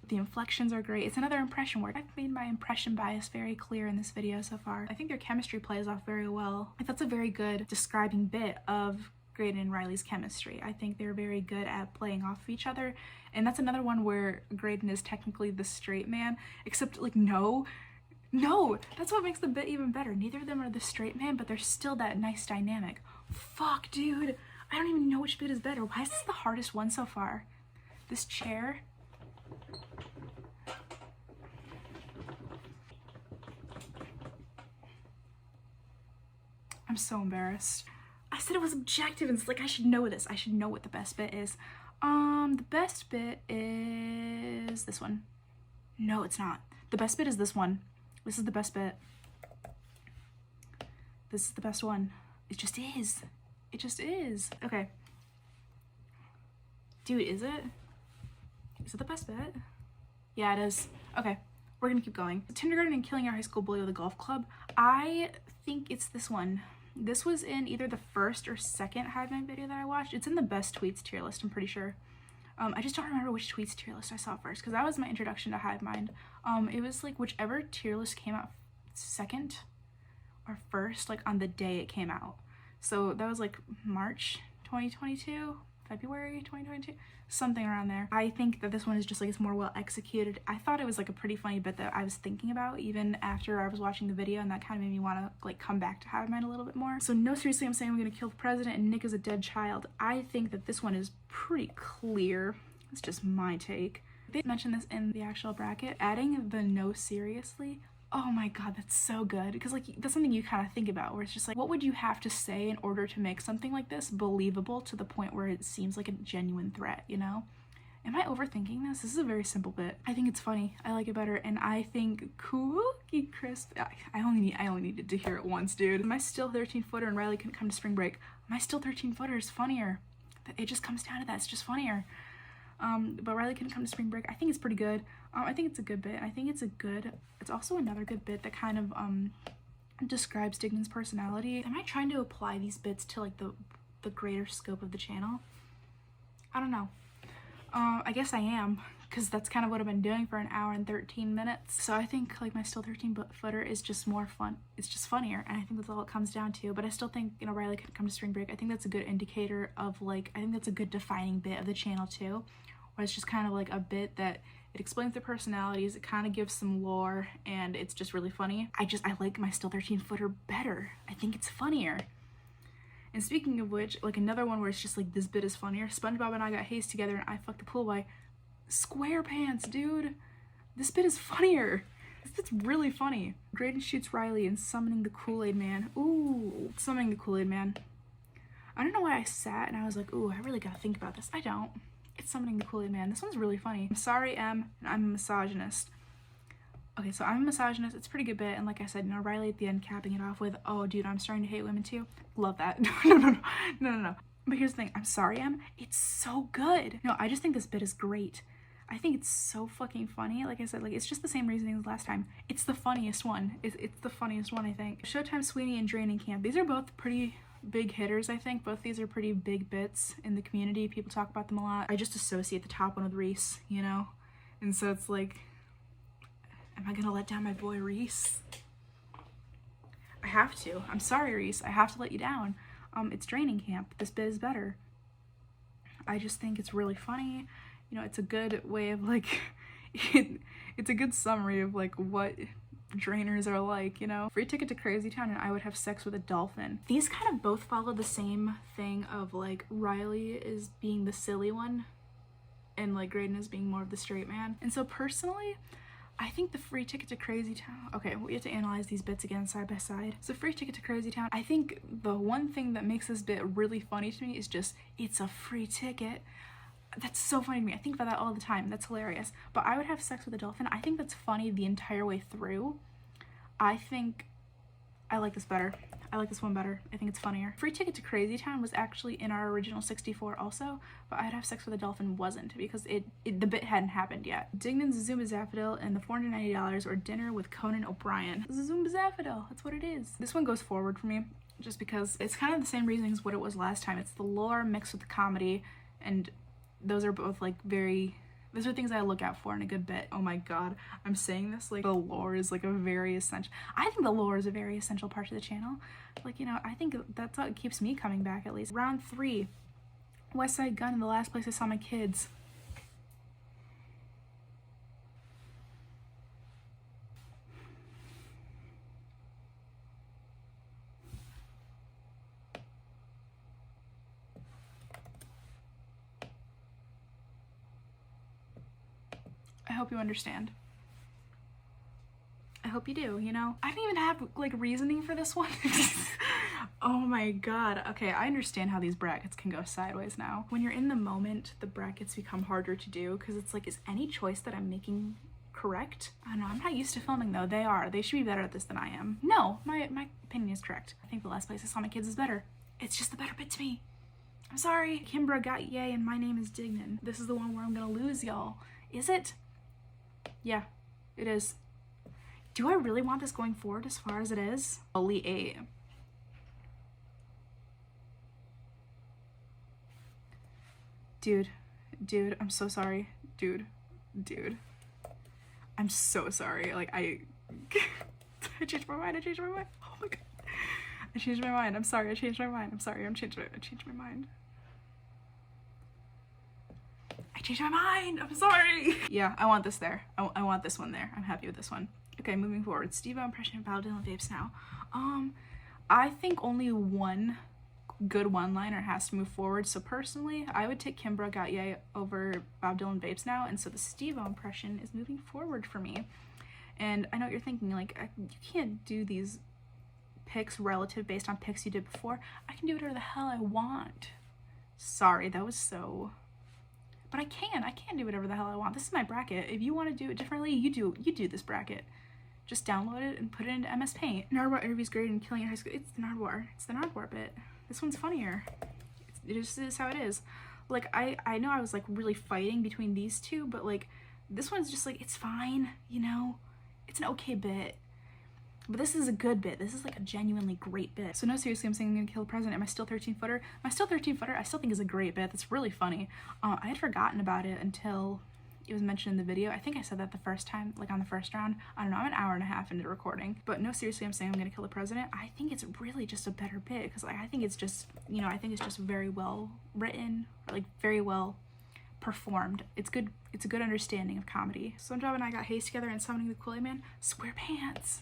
The inflections are great. It's another impression work. I've made my impression bias very clear in this video so far. I think their chemistry plays off very well. That's a very good describing bit of Graydon and Riley's chemistry. I think they're very good at playing off of each other. And that's another one where Graydon is technically the straight man, except like, no, that's what makes the bit even better. Neither of them are the straight man, but there's still that nice dynamic. Fuck, dude. I don't even know which bit is better. Why is this the hardest one so far? This chair? I'm so embarrassed. I said it was objective, and it's like I should know this. I should know what the best bit is. The best bit is this one. No, it's not. The best bit is this one. This is the best bit. This is the best one. It just is. It just is. Okay. Dude, is it? Is it the best bit? Yeah, it is. Okay, we're gonna keep going. Kindergarten and killing our high school bully with a golf club. I think it's this one. This was in either the first or second Hivemind video that I watched. It's in the best tweets tier list, I'm pretty sure. I just don't remember which tweets tier list I saw first, because that was my introduction to Hivemind. It was like whichever tier list came out second or first, like on the day it came out. So that was like March 2022, February 2022, something around there. I think that this one is just like, it's more well executed. I thought it was like a pretty funny bit that I was thinking about even after I was watching the video, and that kind of made me want to like come back to Hivemind a little bit more. So no, seriously, I'm saying we're gonna kill the president and Nick is a dead child. I think that this one is pretty clear. It's just my take. They mentioned this in the actual bracket, adding the no seriously. Oh my god, that's so good, because like that's something you kind of think about, where it's just like, what would you have to say in order to make something like this believable to the point where it seems like a genuine threat, you know? Am I overthinking this? This is a very simple bit. I think it's funny. I like it better, and I think Cookie Crisp. I only needed to hear it once, dude. My still 13-footer and Riley couldn't come to spring break. My still 13-footer is funnier. It just comes down to that. It's just funnier. But Riley couldn't come to spring break. I think it's pretty good. I think it's a good bit. I think it's also another good bit that kind of describes Dignan's personality. Am I trying to apply these bits to like the greater scope of the channel? I don't know. I guess I am, because that's kind of what I've been doing for an hour and 13 minutes. So I think like my still 13 footer is just more fun. It's just funnier, and I think that's all it comes down to. But I still think, you know, Riley could come to spring break. I think that's a good indicator of like, I think that's a good defining bit of the channel too, where it's just kind of like a bit that it explains their personalities, it kind of gives some lore, and it's just really funny. I like my still 13 footer better. I think it's funnier. And speaking of which, like another one where it's just like this bit is funnier, SpongeBob and I got hazed together and I fucked the pool boy. SquarePants, dude. This bit is funnier. This bit's really funny. Graydon shoots Riley and summoning the Kool-Aid Man. Ooh, summoning the Kool-Aid Man. I don't know why I sat and I was like, ooh, I really gotta think about this. I don't. It's summoning the Kool-Aid Man. This one's really funny. I'm sorry, Em, and I'm a misogynist. Okay, so I'm a misogynist. It's a pretty good bit, and like I said, you know, Riley at the end capping it off with, oh, dude, I'm starting to hate women too. Love that. No. But here's the thing. I'm sorry, Em. It's so good. No, I just think this bit is great. I think it's so fucking funny. Like I said, like it's just the same reasoning as last time. It's the funniest one. It's the funniest one, I think. Showtime, Sweeney, and Draining Camp. These are both pretty big hitters, I think. Both these are pretty big bits in the community. People talk about them a lot. I just associate the top one with Reese, you know? And so it's like, am I gonna let down my boy Reese? I have to. I'm sorry, Reese. I have to let you down. It's Draining Camp. This bit is better. I just think it's really funny. You know, it's a good way of like, it's a good summary of like what drainers are like, you know? Free Ticket to Crazy Town and I Would Have Sex with a Dolphin. These kind of both follow the same thing of like Riley is being the silly one and like Graydon is being more of the straight man. And so personally, I think the Free Ticket to Crazy Town, okay, we have to analyze these bits again side by side. So Free Ticket to Crazy Town, I think the one thing that makes this bit really funny to me is just, it's a free ticket. That's so funny to me. I think about that all the time. That's hilarious. But I Would Have Sex with a Dolphin, I think that's funny the entire way through. I think I like this better. I like this one better. I think it's funnier. Free Ticket to Crazy Town was actually in our original 64 also, but I'd Have Sex with a Dolphin wasn't because the bit hadn't happened yet. Dignan's Zumba Zaffodil and the $490 or Dinner with Conan O'Brien. Zumba Zaffodil, that's what it is. This one goes forward for me just because it's kind of the same reasoning as what it was last time. It's the lore mixed with the comedy, and those are both like those are things I look out for in a good bit. Oh my god, I'm saying this like the lore is like a very essential, I think the lore is a very essential part of the channel. Like, you know, I think that's what keeps me coming back at least. Round 3, West Side Gun and The Last Place I Saw My Kids. I hope you understand. I hope you do, you know? I didn't even have like reasoning for this one. Oh my god. Okay, I understand how these brackets can go sideways now. When you're in the moment, the brackets become harder to do because it's like, is any choice that I'm making correct? I don't know, I'm not used to filming though. They are. They should be better at this than I am. No, my opinion is correct. I think The Last Place I Saw My Kids is better. It's just the better bit to me. I'm sorry. Kimbra got yay and My Name is Dignan. This is the one where I'm gonna lose, y'all. Is it? Yeah, it is. Do I really want this going forward as far as it is? Only 8. Dude, I'm so sorry. Dude. I'm so sorry. Like, I changed my mind. Oh my god. I changed my mind. I'm sorry. I changed my mind. I'm sorry. I changed my mind. I changed my mind. I'm sorry. Yeah, I want this there. I want this one there. I'm happy with this one. Okay, moving forward. Steve-O impression of Bob Dylan vapes now. I think only one good one-liner has to move forward. So personally, I would take Kimbra Got Yay over Bob Dylan vapes now, and so the Steve-O impression is moving forward for me. And I know what you're thinking, like, you can't do these picks relative based on picks you did before. I can do whatever the hell I want. Sorry, that was so... But I can do whatever the hell I want. This is my bracket. If you want to do it differently, you do this bracket. Just download it and put it into MS Paint. Nardwuar interviews great and killing it in high school. It's the Nardwuar bit. This one's funnier. It just is how it is. Like, I know I was like really fighting between these two, but like this one's just like, it's fine, you know? It's an okay bit. But this is a good bit. This is like a genuinely great bit. So no, seriously, I'm saying I'm gonna kill the president. Am I still 13 footer? My still 13 footer I still think is a great bit. That's really funny. I had forgotten about it until it was mentioned in the video. I think I said that the first time, like on the first round. I don't know, I'm an hour and a half into recording. But no, seriously, I'm saying I'm gonna kill the president. I think it's really just a better bit, because like, I think it's just, you know, I think it's just very well written, or like very well performed. It's good. It's a good understanding of comedy. SpongeBob and I got haste together and summoning the Kool-Aid Man. SquarePants.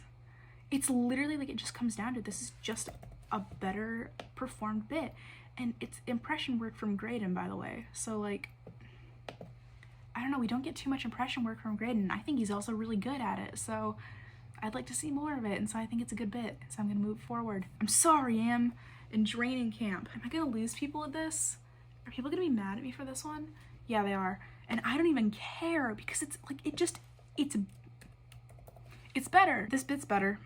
It's literally like, it just comes down to, this is just a better performed bit. And it's impression work from Graydon, by the way. So like, I don't know, we don't get too much impression work from Graydon. I think he's also really good at it. So I'd like to see more of it. And so I think it's a good bit. So I'm gonna move forward. I'm sorry, Am in Draining Camp. Am I gonna lose people at this? Are people gonna be mad at me for this one? Yeah, they are. And I don't even care, because it's like, it's better. This bit's better.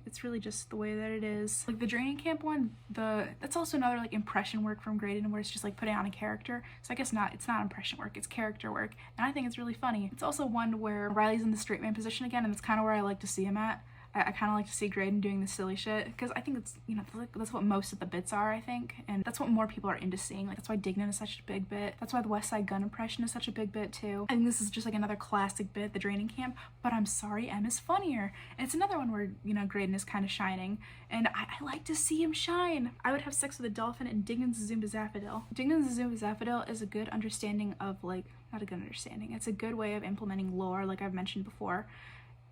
It's really just the way that it is. Like the Draining Camp one, that's also another like impression work from Graydon, where it's just like putting on a character. So I guess it's not impression work, it's character work. And I think it's really funny. It's also one where Riley's in the straight man position again, and that's kind of where I like to see him at. I kind of like to see Graydon doing the silly shit, because I think it's, you know, that's what most of the bits are, I think, and that's what more people are into seeing. Like, that's why Dignan is such a big bit. That's why the West Side Gun impression is such a big bit too. I think this is just like another classic bit, the Draining Camp, but I'm sorry, M is funnier. And it's another one where, you know, Graydon is kind of shining, and I like to see him shine. I would have sex with a dolphin and Dignan's Zumba Zaphadil. Dignan's Zumba Zaphadil is a good understanding of, like, not a good understanding, it's a good way of implementing lore, like I've mentioned before.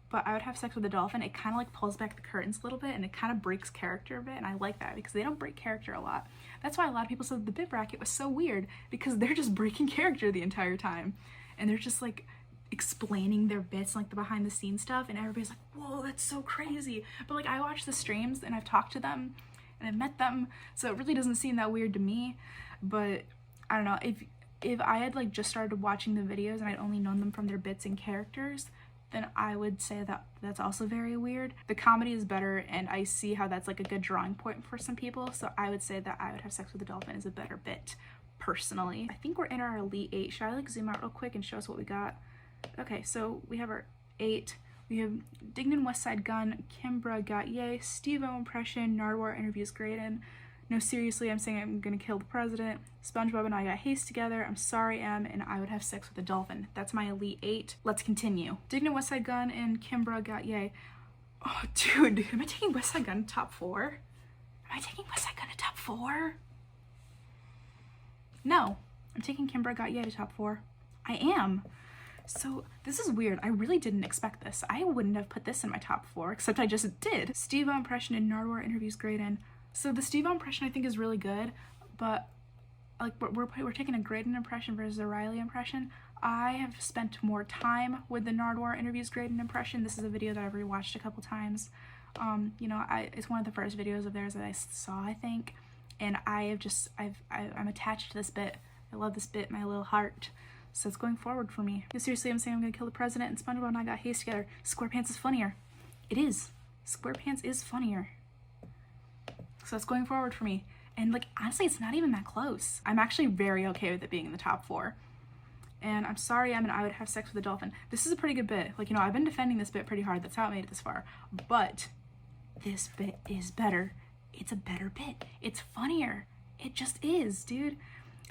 But I would have sex with a dolphin. It kind of like pulls back the curtains a little bit, and it kind of breaks character a bit, and I like that because they don't break character a lot. That's why a lot of people said the bit bracket was so weird, because they're just breaking character the entire time, and they're just like explaining their bits, like the behind the scenes stuff, and everybody's like, whoa, that's so crazy. But like, I watch the streams and I've talked to them and I've met them, so it really doesn't seem that weird to me. But I don't know, if I had like just started watching the videos and I'd only known them from their bits and characters, then I would say that that's also very weird. The comedy is better, and I see how that's like a good drawing point for some people, so I would say that I would have sex with a dolphin is a better bit, personally. I think we're in our Elite 8. Should I like zoom out real quick and show us what we got? Okay, so we have our 8. We have Dignan West Side Gun, Kimbra got Yay, Steve-O impression, Nardwar interviews Graydon. No, seriously, I'm saying I'm gonna kill the president. SpongeBob and I got haste together. I'm sorry, M, and I would have sex with a dolphin. That's my Elite 8. Let's continue. Dignan West Side Gun and Kimbra got Yay. Oh, dude, am I taking West Side Gun to top 4? Am I taking West Side Gun to top 4? No, I'm taking Kimbra got Yay to top 4. I am. So this is weird. I really didn't expect this. I wouldn't have put this in my top 4, except I just did. Steve-O impression and Nardwar interviews Graydon. So the Steve-O impression I think is really good, but like we're taking a Graydon impression versus a Riley impression. I have spent more time with the Nardwar interviews Graydon impression. This is a video that I've rewatched a couple times. You know, it's one of the first videos of theirs that I saw, I think, and I'm attached to this bit. I love this bit, my little heart. So it's going forward for me. No, seriously, I'm saying I'm gonna kill the president, and SpongeBob and I got haste together. SquarePants is funnier. It is. SquarePants is funnier. So it's going forward for me. And like, honestly, it's not even that close. I'm actually very okay with it being in the top 4. And I'm sorry, Em, and I would have sex with a dolphin. This is a pretty good bit. Like, you know, I've been defending this bit pretty hard. That's how it made it this far. But this bit is better. It's a better bit. It's funnier. It just is, dude.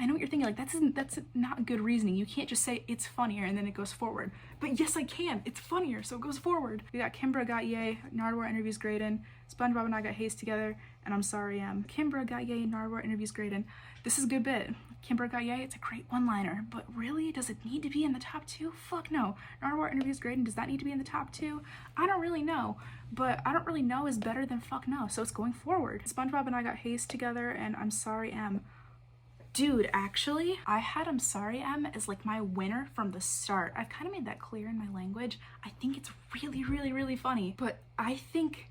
I know what you're thinking, like, that's not good reasoning. You can't just say it's funnier and then it goes forward. But yes, I can. It's funnier, so it goes forward. We got Kimbra got Yay, Nardwar interviews Graydon, SpongeBob and I got haste together, and I'm sorry, Kimbra got Yay, Nardwar interviews Graydon. This is a good bit. Kimbra got Yay, it's a great one-liner, but really, does it need to be in the top 2? Fuck no. Nardwar interviews Graydon, does that need to be in the top 2? I don't really know, but I don't really know is better than fuck no, so it's going forward. SpongeBob and I got haste together, and I'm sorry, Dude, actually, I had I'm sorry, M as like my winner from the start. I've kind of made that clear in my language. I think it's really, really, really funny. But I think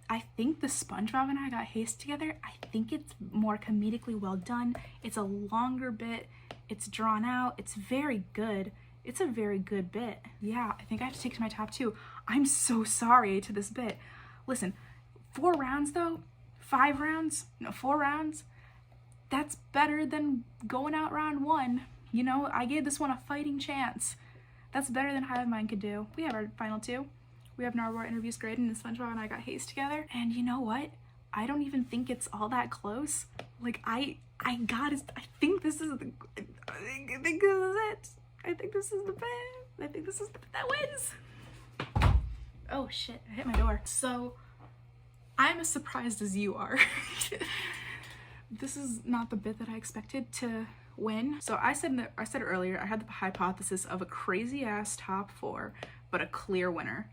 the SpongeBob and I got haste together, I think it's more comedically well done. It's a longer bit. It's drawn out. It's very good. It's a very good bit. Yeah, I think I have to take it to my top 2. I'm so sorry to this bit. Listen, 4 rounds though, 5 rounds, no, 4 rounds, that's better than going out round 1. You know, I gave this one a fighting chance. That's better than Hivemind could do. We have our final 2. We have Nardwar interviews Graydon, and SpongeBob and I got haste together. And you know what? I don't even think it's all that close. Like, I think this is it. I think this is the bit. I think this is the bit that wins. Oh shit, I hit my door. So, I'm as surprised as you are. This is not the bit that I expected to win. So I said earlier, I had the hypothesis of a crazy ass top 4, but a clear winner.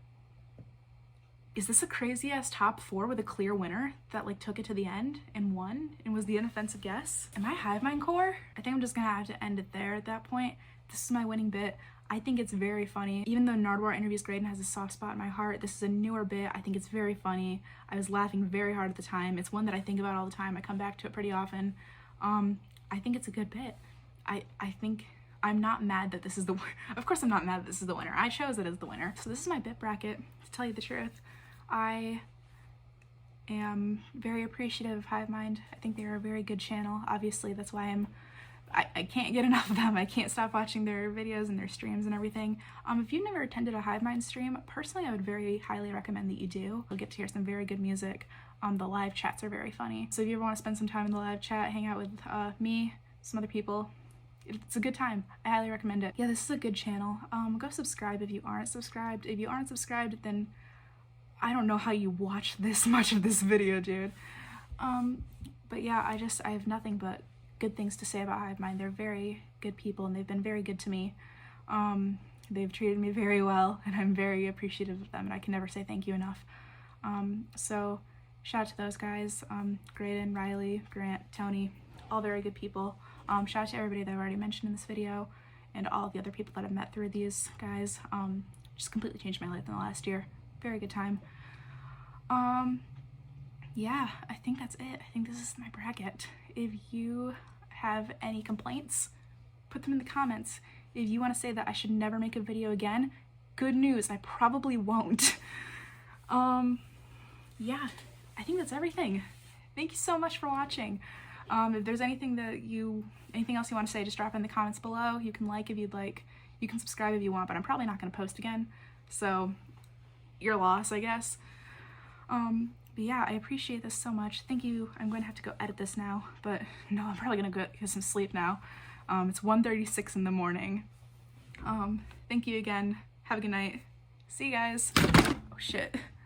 Is this a crazy ass top 4 with a clear winner that like took it to the end and won and was the inoffensive guess? Am I Hivemind core? I think I'm just gonna have to end it there at that point. This is my winning bit. I think it's very funny. Even though Nardwuar interviews Graydon has a soft spot in my heart, this is a newer bit. I think it's very funny. I was laughing very hard at the time. It's one that I think about all the time. I come back to it pretty often. I think it's a good bit. I think I'm not mad that this is the winner. Of course I'm not mad that this is the winner. I chose it as the winner. So this is my bit bracket, to tell you the truth. I am very appreciative of Hivemind. I think they're a very good channel. Obviously, that's why I can't get enough of them. I can't stop watching their videos and their streams and everything. If you've never attended a Hivemind stream, personally I would very highly recommend that you do. You'll get to hear some very good music. The live chats are very funny. So if you ever want to spend some time in the live chat, hang out with me, some other people, it's a good time. I highly recommend it. Yeah, this is a good channel. Go subscribe if you aren't subscribed. If you aren't subscribed, then I don't know how you watch this much of this video, dude. But yeah, I have nothing but good things to say about Hivemind. They're very good people and they've been very good to me. They've treated me very well and I'm very appreciative of them and I can never say thank you enough. So shout out to those guys, Graydon, Riley, Grant, Tony, all very good people. Shout out to everybody that I've already mentioned in this video and all the other people that I've met through these guys. Just completely changed my life in the last year. Very good time. Yeah, I think that's it. I think this is my bracket. If you have any complaints, put them in the comments. If you want to say that I should never make a video again, good news, I probably won't. Yeah, I think that's everything. Thank you so much for watching. If there's anything else you want to say, just drop it in the comments below. You can like if you'd like. You can subscribe if you want, but I'm probably not going to post again. So, your loss, I guess. But yeah, I appreciate this so much. Thank you. I'm going to have to go edit this now, but no, I'm probably going to go get some sleep now. It's 1:36 in the morning. Thank you again. Have a good night. See you guys. Oh shit.